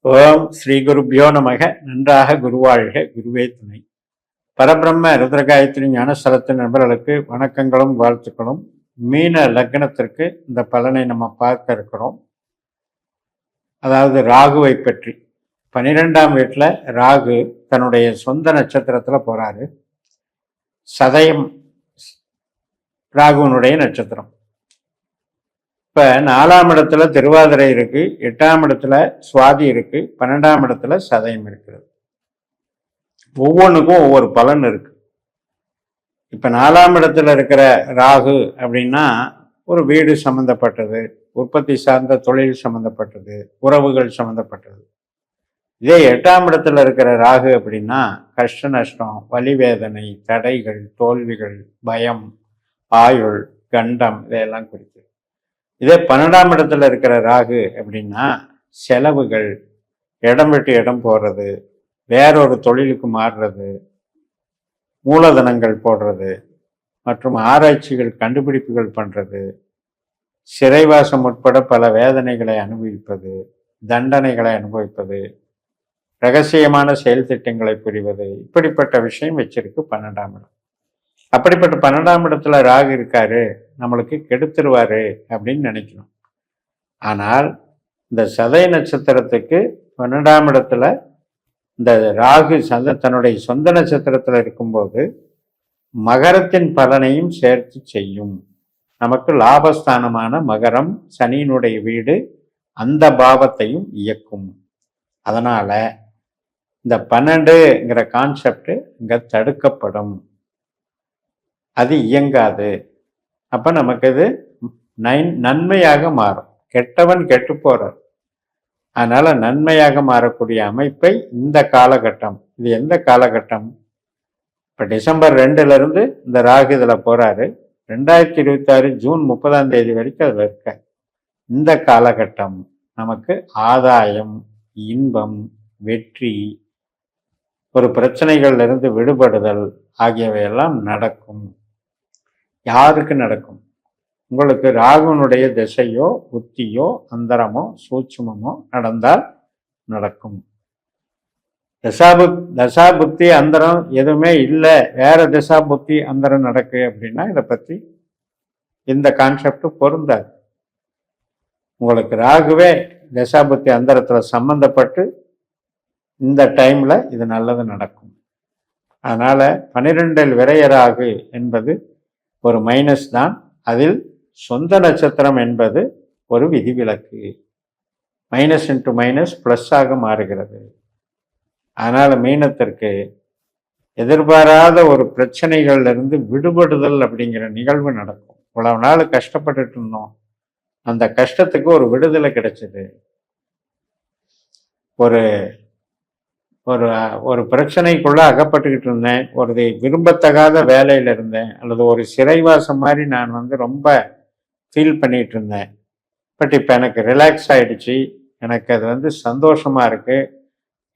ஓம் ஸ்ரீ குருபியோ நமக. நன்றாக குருவாழ்க, குருவே துணை. பரபிரம்ம ருத்ரகாயத்ரி ஞானஸ்தலத்தின் நண்பர்களுக்கு வணக்கங்களும் வாழ்த்துக்களும். மீன லக்னத்திற்கு இந்த பலனை நம்ம பார்க்க இருக்கிறோம். அதாவது ராகுவை பற்றி. 12ஆம் வீட்டில் ராகு தன்னுடைய சொந்த நட்சத்திரத்தில் போறாரு. சதயம் ராகுவனுடைய நட்சத்திரம். இப்போ 4ஆம் இடத்துல திருவாதிரை இருக்கு, 8ஆம் இடத்துல சுவாதி இருக்கு, 12ஆம் இடத்துல சதயம் இருக்கிறது. ஒவ்வொன்றுக்கும் ஒவ்வொரு பலன் இருக்கு. இப்போ 4ஆம் இடத்துல இருக்கிற ராகு அப்படின்னா ஒரு வீடு சம்மந்தப்பட்டது, உற்பத்தி சார்ந்த தொழில் சம்மந்தப்பட்டது, உறவுகள் சம்மந்தப்பட்டது. இதே 8ஆம் இடத்துல இருக்கிற ராகு அப்படின்னா கஷ்ட நஷ்டம், வலி வேதனை, தடைகள், தோல்விகள், பயம், ஆயுள், கண்டம் இதையெல்லாம் குறிக்குது. இதே 12ஆம் இடத்துல இருக்கிற ராகு அப்படின்னா செலவுகள், இடம் விட்டு இடம் போடுறது, வேறொரு தொழிலுக்கு மாறுறது, மூலதனங்கள் போடுறது மற்றும் ஆராய்ச்சிகள் கண்டுபிடிப்புகள் பண்ணுறது, சிறைவாசம் உட்பட பல வேதனைகளை அனுபவிப்பது, தண்டனைகளை அனுபவிப்பது, ரகசியமான செயல் திட்டங்களை புரிவது, இப்படிப்பட்ட விஷயம் வச்சிருக்கு 12ஆம் இடம். அப்படிப்பட்ட 12ஆம் இடத்துல ராகு இருக்காரு, நம்மளுக்கு கெடுத்துருவாரு அப்படின்னு நினைக்கணும். ஆனால் இந்த சதய நட்சத்திரத்துக்கு 12ஆம் இடத்துல இந்த ராகு தன்னுடைய சொந்த நட்சத்திரத்தில் இருக்கும்போது மகரத்தின் பலனையும் சேர்த்து செய்யும். நமக்கு லாபஸ்தானமான மகரம், சனியினுடைய வீடு, அந்த பாவத்தையும் இயக்கும். அதனால இந்த 12ங்கிற கான்செப்ட் இங்க தடுக்கப்படும், அது இயங்காது. அப்ப நமக்கு இது நன்மையாக மாறும். கெட்டவன் கெட்டு போறார், அதனால நன்மையாக மாறக்கூடிய அமைப்பை இந்த காலகட்டம். இது எந்த காலகட்டம்? இப்ப டிசம்பர் 2ல இருந்து இந்த ராகு இதுல போறாரு. 2026 ஜூன் 30ஆம் தேதி வரைக்கும் அதுல இருக்க. இந்த காலகட்டம் நமக்கு ஆதாயம், இன்பம், வெற்றி, ஒரு பிரச்சனைகள்ல இருந்து விடுபடுதல் ஆகியவையெல்லாம் நடக்கும். யாருக்கு நடக்கும்? உங்களுக்கு ராகுனுடைய திசையோ புத்தியோ அந்தரமோ சூட்சுமமோ நடந்தால் நடக்கும். தசா புத்தி அந்தரம் எதுவுமே இல்லை, வேற தசா புத்தி அந்தரம் நடக்கு அப்படின்னா இதை பற்றி இந்த கான்செப்ட் பொருந்தாது. உங்களுக்கு ராகுவே தசா புத்தி அந்தரத்துல சம்பந்தப்பட்டு இந்த டைம்ல இது நல்லது நடக்கும். அதனால 12இல் விரையராகு என்பது ஒரு மைனஸ் தான். அதில் சொந்த நட்சத்திரம் என்பது ஒரு விதிவிலக்கு. மைனஸ் இன்டு மைனஸ் பிளஸ் ஆக மாறுகிறது. அதனால மீனத்திற்கு எதிர்பாராத ஒரு பிரச்சனைகள்ல இருந்து விடுபடுதல் அப்படிங்கிற நிகழ்வு நடக்கும். இவ்வளவு நாள் கஷ்டப்பட்டுட்டு இருந்தோம், அந்த கஷ்டத்துக்கு ஒரு விடுதலை கிடைச்சது. ஒரு ஒரு ஒரு பிரச்சனைக்குள்ள அகப்பட்டுக்கிட்டு இருந்தேன், ஒரு விரும்பத்தகாத வேலையில இருந்தேன், அல்லது ஒரு சிறைவாசம் மாதிரி நான் ரொம்ப ஃபீல் பண்ணிட்டு இருந்தேன். பட் இப்போ எனக்கு ரிலாக்ஸ் ஆயிடுச்சு, எனக்கு அது சந்தோஷமா இருக்கு,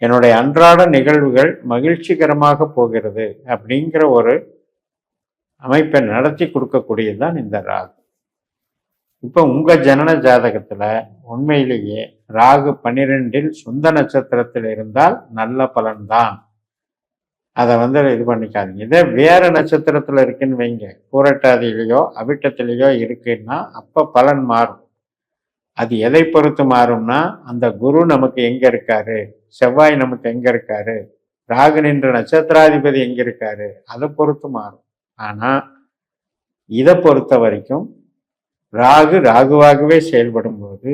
என்னுடைய அன்றாட நிகழ்வுகள் மகிழ்ச்சிகரமாக போகிறது அப்படிங்கிற ஒரு அமைப்பை நடத்தி கொடுக்கக்கூடியதுதான் இந்த ராகு. இப்போ உங்க ஜனன ஜாதகத்துல உண்மையிலேயே ராகு 12இல் சொந்த நட்சத்திரத்தில் இருந்தால் நல்ல பலன்தான். அதை இது பண்ணிக்காதீங்க. இதே வேற நட்சத்திரத்துல இருக்குன்னு வைங்க, பூரட்டாதியிலையோ அவிட்டத்திலேயோ இருக்குன்னா அப்ப பலன் மாறும். அது எதை பொறுத்து மாறும்னா, அந்த குரு நமக்கு எங்க இருக்காரு, செவ்வாய் நமக்கு எங்க இருக்காரு, ராகு நின்ற நட்சத்திராதிபதி எங்க இருக்காரு, அதை பொறுத்து மாறும். ஆனா இதை பொறுத்த வரைக்கும் ராகு ராகுவாகவே செயல்படும் போது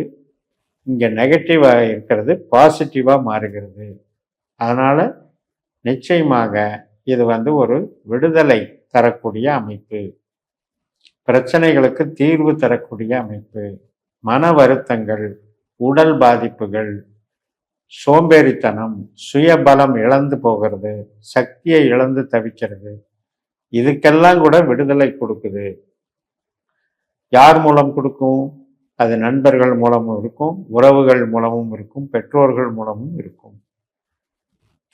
இங்க நெகட்டிவா இருக்கிறது பாசிட்டிவா மாறுகிறது. அதனால நிச்சயமாக இது ஒரு விடுதலை தரக்கூடிய அமைப்பு, பிரச்சனைகளுக்கு தீர்வு தரக்கூடிய அமைப்பு. மன வருத்தங்கள், உடல் பாதிப்புகள், சோம்பேறித்தனம், சுயபலம் இழந்து போகிறது, சக்தியை இழந்து தவிக்கிறது, இதுக்கெல்லாம் கூட விடுதலை கொடுக்குது. யார் மூலம் கொடுக்கும்? அது நண்பர்கள் மூலமும் இருக்கும், உறவுகள் மூலமும் இருக்கும், பெற்றோர்கள் மூலமும் இருக்கும்.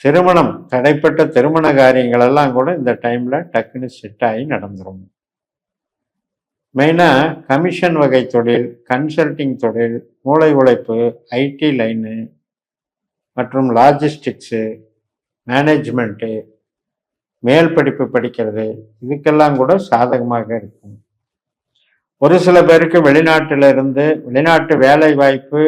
திருமணம், தடைப்பட்ட திருமண காரியங்கள் எல்லாம் கூட இந்த டைம்ல டக்குன்னு செட் ஆகி நடந்துடும். மெயினா கமிஷன் வகை தொழில், கன்சல்டிங் தொழில், மூளை உழைப்பு, ஐடி லைனு, மற்றும் லாஜிஸ்டிக்ஸு, மேனேஜ்மெண்ட்டு, மேல் படிப்பு படிக்கிறது, இதுக்கெல்லாம் கூட சாதகமாக இருக்கும். ஒரு சில பேருக்கு வெளிநாட்டு வேலை வாய்ப்பு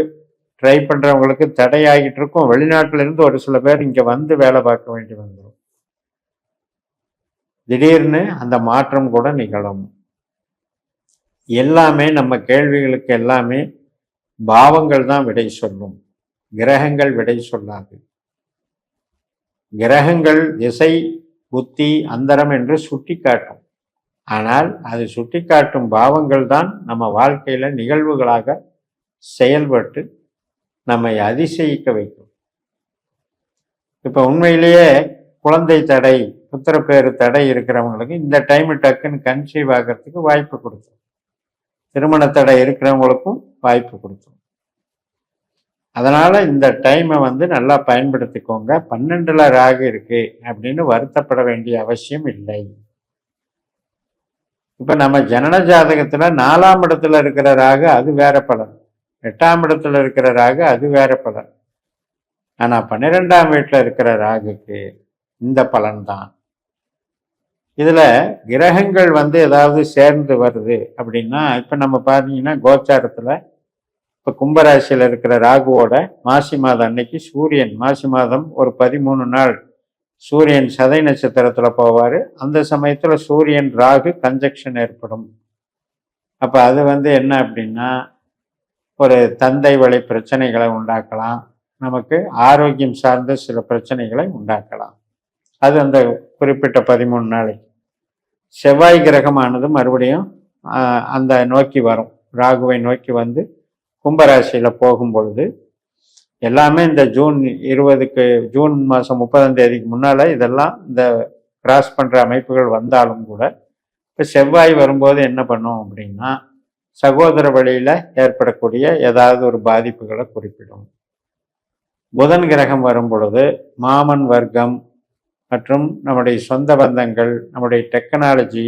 ட்ரை பண்ணுறவங்களுக்கு தடையாகிட்டு இருக்கும். வெளிநாட்டில இருந்து ஒரு சில பேர் இங்கே வந்து வேலை பார்க்க வேண்டி வந்துடும். திடீர்னு அந்த மாற்றம் கூட நிகழும். எல்லாமே நம்ம கேள்விகளுக்கு எல்லாமே பாவங்கள் தான் விடை சொல்லும், கிரகங்கள் விடை சொல்லாது. கிரகங்கள் திசை, புத்தி, அந்தரம் என்று சுட்டி காட்டும். ஆனால் அது சுட்டி காட்டும் பாவங்கள் தான் நம்ம வாழ்க்கையில நிகழ்வுகளாக செயல்பட்டு நம்மை அதிசயிக்க வைக்கும். இப்ப உண்மையிலேயே குழந்தை தடை, புத்திரப்பேறு தடை இருக்கிறவங்களுக்கு இந்த டைம் டக்குன்னு கன்சீவ் ஆகிறதுக்கு வாய்ப்பு கொடுக்கும். திருமண தடை இருக்கிறவங்களுக்கும் வாய்ப்பு கொடுக்கும். அதனால இந்த டைமை நல்லா பயன்படுத்திக்கோங்க. 12ல் ராகு இருக்கு அப்படின்னு வருத்தப்பட வேண்டிய அவசியம் இல்லை. இப்ப நம்ம ஜனன ஜாதகத்துல 4ஆம் இடத்துல இருக்கிற ராகு அது வேற பலன், 8ஆம் இடத்துல இருக்கிற ராகு அது வேற பலன். ஆனா 12ஆம் வீட்டுல இருக்கிற ராகுக்கு இந்த பலன் தான். இதுல கிரகங்கள் ஏதாவது சேர்ந்து வருது அப்படின்னா, இப்ப நம்ம பாத்தீங்கன்னா கோச்சாரத்துல இப்ப கும்பராசியில இருக்கிற ராகுவோட மாசி மாதம் அன்னைக்கு சூரியன், மாசி மாதம் ஒரு 13 நாள் சூரியன் சதை நட்சத்திரத்துல போவாரு. அந்த சமயத்துல சூரியன் ராகு கன்ஜெக்ஷன் ஏற்படும். அப்ப அது என்ன அப்படின்னா, ஒரு தந்தை வழி பிரச்சனைகளை உண்டாக்கலாம், நமக்கு ஆரோக்கியம் சார்ந்த சில பிரச்சனைகளை உண்டாக்கலாம். அது அந்த குறிப்பிட்ட 13 நாளைக்கு. செவ்வாய் கிரகமானது மறுபடியும் அந்த நோக்கி வரும், ராகுவை நோக்கி கும்பராசியில போகும் பொழுது எல்லாமே இந்த ஜூன் 20க்கு, ஜூன் மாதம் 30ஆம் தேதிக்கு முன்னால இதெல்லாம் இந்த கிராஸ் பண்ற அமைப்புகள் வந்தாலும் கூட இப்போ செவ்வாய் வரும்போது என்ன பண்ணும் அப்படின்னா, சகோதர வழியில ஏற்படக்கூடிய ஏதாவது ஒரு பாதிப்புகளை குறிப்பிடும். புதன் கிரகம் வரும் பொழுது மாமன் வர்க்கம் மற்றும் நம்முடைய சொந்த பந்தங்கள், நம்முடைய டெக்னாலஜி,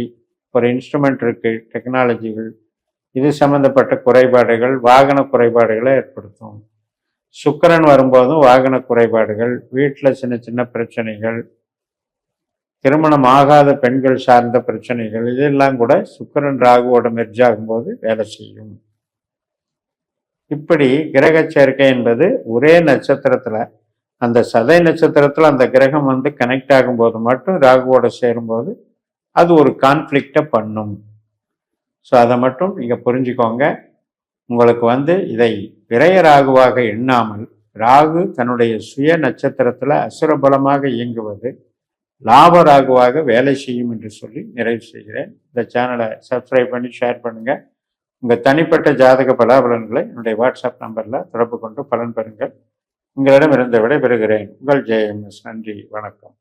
ஒரு இன்ஸ்ட்ருமெண்ட் இருக்கு, டெக்னாலஜிகள், இது சம்பந்தப்பட்ட குறைபாடுகள், வாகன குறைபாடுகளை ஏற்படுத்தும். சுக்கிரன் வரும்போதும் வாகன குறைபாடுகள், வீட்டில் சின்ன சின்ன பிரச்சனைகள், திருமணம் ஆகாத பெண்கள் சார்ந்த பிரச்சனைகள், இதெல்லாம் கூட சுக்கிரன் ராகுவோட மெர்ஜ் ஆகும்போது வேலை செய்யும். இப்படி கிரக சேர்க்கை என்பது ஒரே நட்சத்திரத்துல, அந்த சதை நட்சத்திரத்துல அந்த கிரகம் கனெக்ட் ஆகும்போது மட்டும் ராகுவோட சேரும்போது அது ஒரு கான்ஃப்ளிக்டை பண்ணும். ஸோ அதை மட்டும் நீங்க புரிஞ்சுக்கோங்க. உங்களுக்கு இதை விரய ராகுவாக எண்ணாமல், ராகு தன்னுடைய சுய நட்சத்திரத்துல அசுரபலமாக இயங்குவது லாப ராகுவாக வேலை செய்யும் என்று சொல்லி நிறைவு செய்கிறேன். இந்த சேனலை சப்ஸ்கிரைப் பண்ணி ஷேர் பண்ணுங்க. உங்க தனிப்பட்ட ஜாதக பலாபலன்களை என்னுடைய வாட்ஸ்அப் நம்பர்ல தொடர்பு கொண்டு பலன் பெறுங்கள். உங்களிடம் இருந்து விடைபெறுகிறேன். உங்கள் JMS. நன்றி, வணக்கம்.